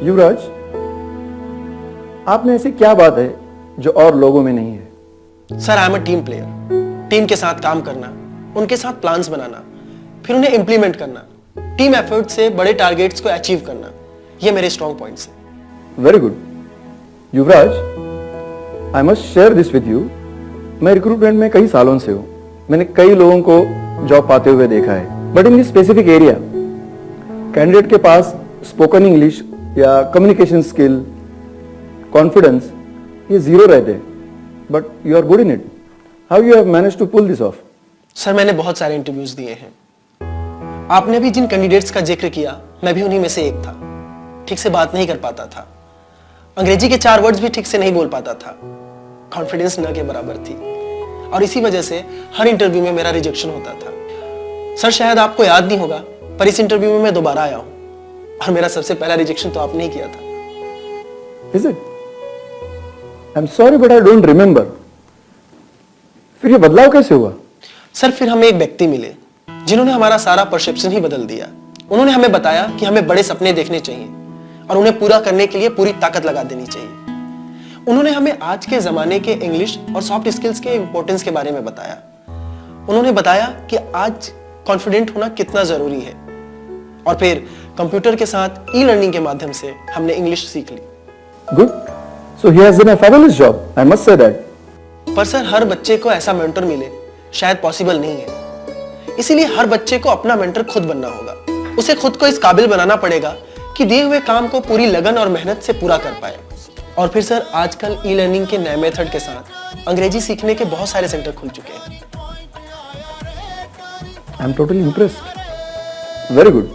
युवराज, आप में ऐसी क्या बात है जो और लोगों में नहीं है? Sir, I am a team player. Team के साथ काम करना, उनके साथ प्लान्स बनाना, फिर उन्हें इंप्लीमेंट करना, टीम एफर्ट से बड़े टारगेट्स को अचीव करना, ये मेरे स्ट्रॉन्ग पॉइंट्स हैं। Very good. Yuvraj, I must share this with you. मैं रिक्रूटमेंट में कई सालों से हूं। मैंने कई लोगों को जॉब पाते हुए देखा है, but in this specific area candidate के पास स्पोकन इंग्लिश या कम्युनिकेशन स्किल, कॉन्फिडेंस, ये जीरो रहते हैं, but you are good in it. How you have managed to pull this off? Sir, मैंने बहुत सारे इंटरव्यूज दिए हैं। आपने भी जिन कैंडिडेट्स का जिक्र किया, मैं भी उन्हीं में से एक था। ठीक से बात नहीं कर पाता था, अंग्रेजी के 4 वर्ड्स भी ठीक से नहीं बोल पाता था, कॉन्फिडेंस न के बराबर थी, और इसी वजह से हर इंटरव्यू में मेरा रिजेक्शन होता था। सर, शायद आपको याद नहीं होगा, पर इस इंटरव्यू में मैं दोबारा आया हूं, और मेरा सबसे पहला रिजेक्शन तो आपने ही किया था। Is it? I'm sorry, but I don't remember. फिर ये बदलाव कैसे हुआ? सर, फिर हमें एक व्यक्ति मिले जिन्होंने हमारा सारा परसेप्शन ही बदल दिया। उन्होंने हमें बताया कि हमें बड़े सपने देखने चाहिए और उन्हें पूरा करने के लिए पूरी ताकत लगा देनी चाहिए। उन्होंने हमें आज के जमाने के इंग्लिश और सॉफ्ट स्किल्स के इंपॉर्टेंस के बारे में बताया। उन्होंने बताया कि आज कॉन्फिडेंट होना कितना जरूरी है, और फिर कंप्यूटर के साथ ई लर्निंग के माध्यम से हमने इंग्लिश सीख ली। Good. So he has done a fabulous job. I must say that. पर सर, हर बच्चे को ऐसा मेंटर मिले शायद पॉसिबल नहीं है। इसीलिए हर बच्चे को अपना मेंटर खुद बनना होगा। उसे खुद को इस काबिल बनाना पड़ेगा कि दिए हुए काम को पूरी लगन और मेहनत से पूरा कर पाए। और फिर सर, आजकल ई लर्निंग के नए मेथड के साथ अंग्रेजी सीखने के बहुत सारे सेंटर खुल चुके हैं। I am totally impressed. Very good.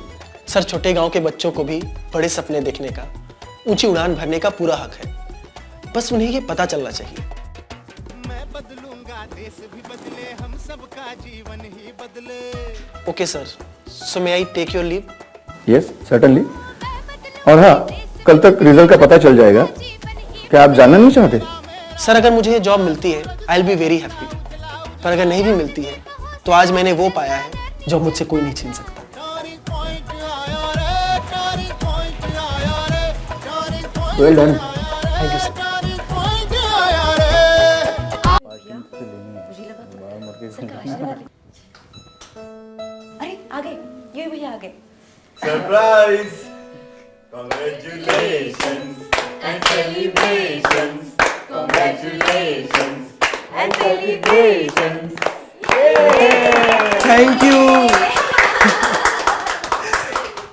Sir, छोटे गांव के बच्चों को भी बड़े सपने देखने का, ऊंची उड़ान भरने का पूरा हक है। बस उन्हें ये पता चलना चाहिए। मैं बदलूंगा, देश भी बदले, हम सबका जीवन ही बदले। Okay sir, so may I take your leave? Yes, certainly. और हाँ, कल तक रिजल्ट का पता चल जाएगा। क्या आप जानना नहीं चाहते? सर, अगर मुझे ये जॉब मिलती है, I will be very happy. पर अगर नहीं भी मिलती है, तो आज मैंने वो पाया है जो मुझसे कोई नहीं छीन सकता। Well done. Thank you sir. अरे आ गए, ये भैया आ गए। Surprise! Congratulations and celebrations. Congratulations and celebrations. Thank you,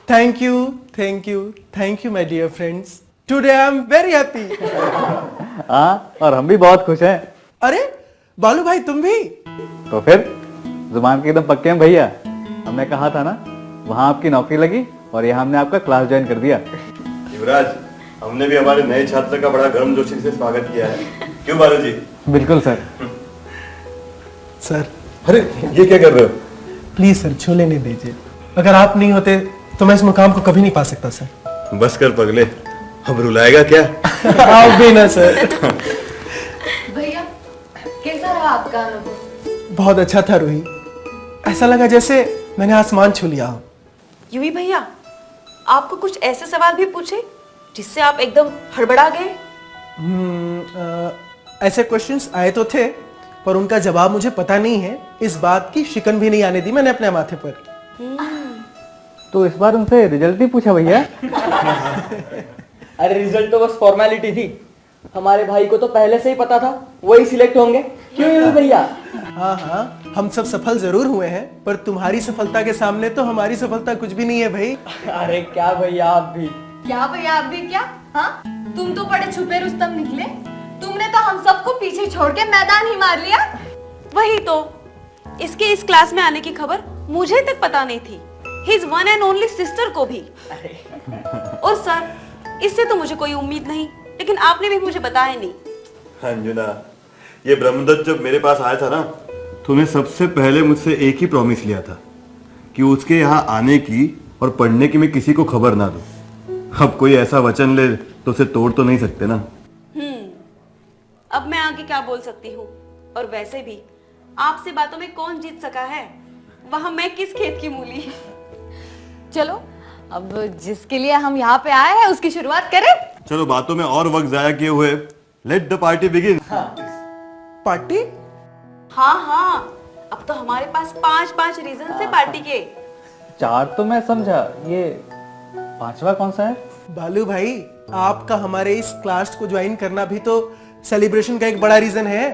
thank you, thank you, thank you my dear friends. Today I am very happy. हाँ, और हम भी बहुत खुश हैं। अरे बालू भाई, तुम भी? तो फिर जुबान के एकदम पक्के हैं भैया। हमने कहा था ना, वहाँ आपकी नौकरी लगी और यहाँ हमने आपका क्लास ज्वाइन कर दिया। युवराज, हमने भी हमारे नए छात्र का बड़ा गर्मजोशी से स्वागत किया है। क्यों बालू जी? बिल्कुल सर। सर अरे ये क्या कर रहे हो? प्लीज सर, छू लेने दीजिए। अगर आप नहीं होते तो मैं इस मुकाम को कभी नहीं पा सकता सर। बस कर पगले, अब रुलाएगा क्या? आप भी ना सर। भैया, कैसा रहा आपका अनुभव? बहुत अच्छा था रूही, ऐसा लगा जैसे मैंने आसमान छू लिया हो। यूवी भैया, आपको कुछ ऐसे सवाल भी पूछे जिससे आप एकदम हड़बड़ा गए? ऐसे क्वेश्चंस आए तो थे, पर उनका जवाब मुझे पता नहीं है। इस बात की शिकन भी नहीं आने दी मैंने अपने माथे पर। तो इस बार उनसे रिजल्ट नहीं पूछा भैया? अरे रिजल्ट तो बस फॉर्मेलिटी थी। हमारे भाई को तो पहले से ही पता था वही सिलेक्ट होंगे। क्यों यूवी भैया? हाँ हाँ, हम सब सफल जरूर हुए हैं, पर तुम्हारी सफलता के सामने तो हमारी सफलता कुछ भी नहीं है भाई। अरे क्या भैया, आप भी। क्या भैया, आप भी क्या? हाँ, तुम तो बड़े छुपे रुस्तम निकले। तुमने तो हम सबको पीछे छोड़ के मैदान ही मार लिया। वही तो, इसके इस क्लास में आने की खबर मुझे तक पता नहीं थी। His one and only sister को भी। और सर, इससे तो मुझे कोई उम्मीद नहीं, लेकिन आपने भी मुझे बताया नहीं। अंजुना, ये ब्रह्मदत्त जब मेरे पास आया था ना, तो उन्हें सबसे पहले मुझसे एक ही प्रॉमिस लिया था कि उसके यहाँ आने की और पढ़ने की मैं किसी को खबर ना दूं। अब कोई ऐसा वचन ले तो उसे तोड़ तो नहीं सकते ना। अब मैं आगे क्या बोल सकती हूँ? और वैसे भी आपसे बातों में कौन जीत सका है? वहां मैं किस खेत की मूली। चलो, अब जिसके लिए हम यहाँ पे आए हैं उसकी शुरुआत करें। चलो बातों में और वक्त जाया किए हुए let the party begin. Party? हाँ हाँ, अब तो हमारे पास 5 रीजन है पार्टी के। 4 तो मैं समझा, ये 5वां कौन सा है? बालू भाई, आपका हमारे इस क्लास को ज्वाइन करना भी तो सेलिब्रेशन का एक बड़ा रीजन है।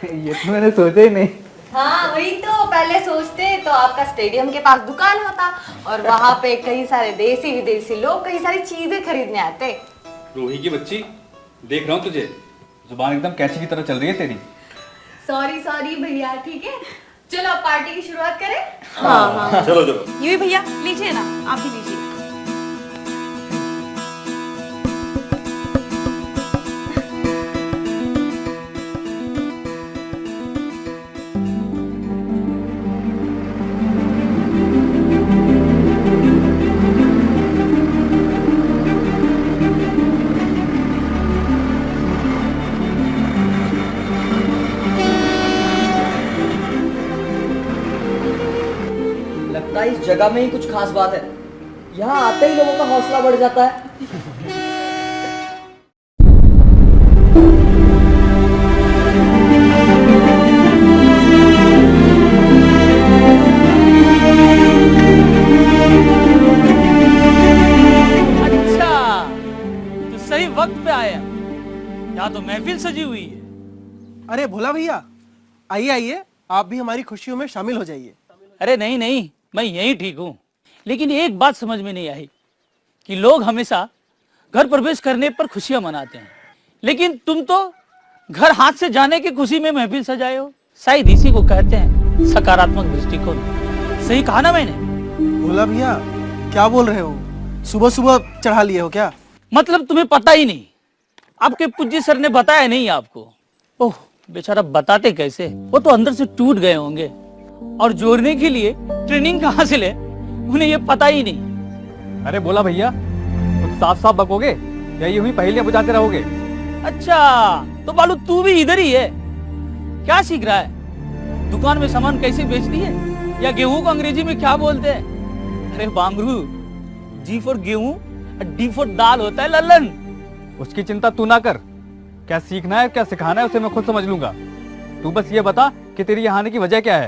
ये तो मैंने सोचा ही नहीं। हाँ वही तो, पहले सोचते तो आपका स्टेडियम के पास दुकान होता और वहाँ पे कई सारे देसी विदेशी लोग कई सारी चीजें खरीदने आते। रूही की बच्ची, देख रहा हूँ तुझे, जुबान एकदम कैंची की तरह चल रही है तेरी। सॉरी भैया, ठीक है चलो अब पार्टी की शुरुआत करें। हाँ चलो चलो। ये भी भैया लीजिए ना, आप भी लीजिए। लगता है इस जगह में ही कुछ खास बात है, यहाँ आते ही लोगों का हौसला बढ़ जाता है। अच्छा, तो सही वक्त पे आया। यहाँ तो महफिल सजी हुई है। अरे भोला भैया, आइए आइए, आप भी हमारी खुशियों में शामिल हो जाइए। अरे नहीं नहीं, मैं यही ठीक हूँ, लेकिन एक बात समझ में नहीं आई कि लोग हमेशा घर प्रवेश करने पर खुशियां मनाते हैं, लेकिन तुम तो घर हाथ से जाने की खुशी में महफिल सजाए हो। शायद इसी को कहते हैं सकारात्मक दृष्टिकोण। सही कहा ना मैंने? भोला भैया, क्या बोल रहे हो? सुबह सुबह चढ़ा लिए हो क्या? मतलब तुम्हें पता ही नहीं? आपके पूज्य सर ने बताया नहीं आपको? ओह बेचारा, बताते कैसे, वो तो अंदर से टूट गए होंगे और जोड़ने के लिए ट्रेनिंग कहाँ से ले, उन्हें ये पता ही नहीं। अरे बोला भैया, कुछ साफ साफ बकोगे या यूं ही पहेलियां बुझाते रहोगे? अच्छा, तो बालू तू भी इधर ही है? क्या सीख रहा है? दुकान में सामान कैसे बेचती है, या गेहूं को अंग्रेजी में क्या बोलते हैं? अरे बांगरू, जी फॉर गेहूं, डी फॉर दाल होता है लल्लन। उसकी चिंता तू ना कर, क्या सीखना है क्या सिखाना है उसे मैं खुद समझ लूंगा। तू बस ये बता कि तेरी यहाँ आने की वजह क्या है।